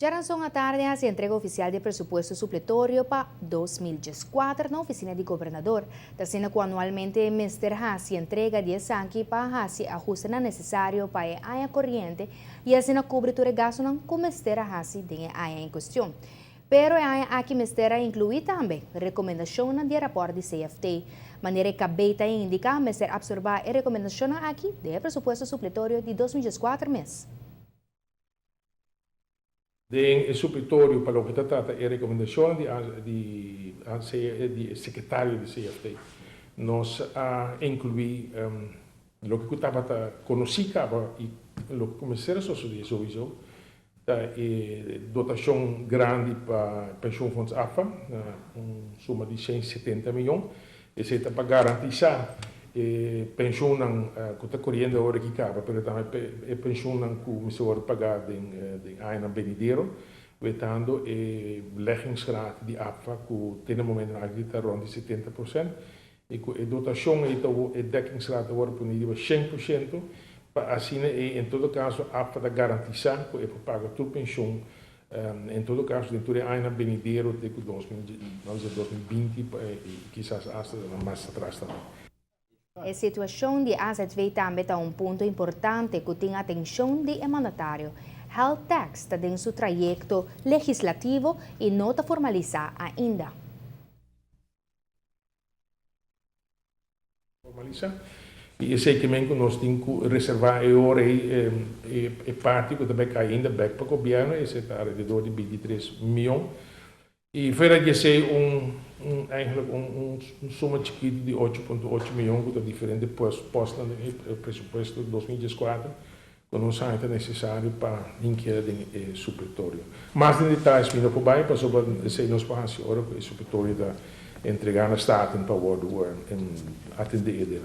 Já lançou à tarde a entrega oficial de presupuesto supletório para 2014 na oficina de governador, sendo que anualmente o Mr. Hassi entrega de sangue para Hassi ajuste necessário para a área corrente e assim a cobertura gasto com o Mr. Hassi de área em questão. Pero a área aqui Mr. inclui também recomendação de rapport de CFT, maneira que a beita indica Mr. absorver a recomendação aqui de presupuesto supletório de 2014 mês. De supletório para o que trata a recomendação de secretário de CFT, nós incluí o que estava conhecido e o que começou a suceder sowieso, dotação grande para pensão fundos AFA, suma de 170 milhões, e se para garantizar pensão que está correndo agora que acaba, mas também a pensão que o senhor pagar de Aina Benidero, vetando a leggingsgraad de AFA, que tem no momento está rond de 70%, e a dotação e a dekkingsgraad agora por nível 100%, para assim, em todo caso, AFA da garantizar que paga toda a pensão, em todo caso, dentro de Aina Benidero, de 2020, e quizás hasta mais atrás também. A situação de AZV também está ponto importante que tem atenção de mandatário. Health Tax está em seu trajeto legislativo e não está formalizado ainda. E segmento nós temos que reservar agora a parte que também ainda back para o governo, esse está ao redor de 23 milhões. E fora de ser eigenlijk soma chiquita de 8,8 milhões, que é diferente posta no presupuesto de 2014, que não é necessário para inquietar o supletório. Mais em detalhes, vindo por baixo, para sobre se nós passamos agora o supletório da entregar na Staten para o atender ele.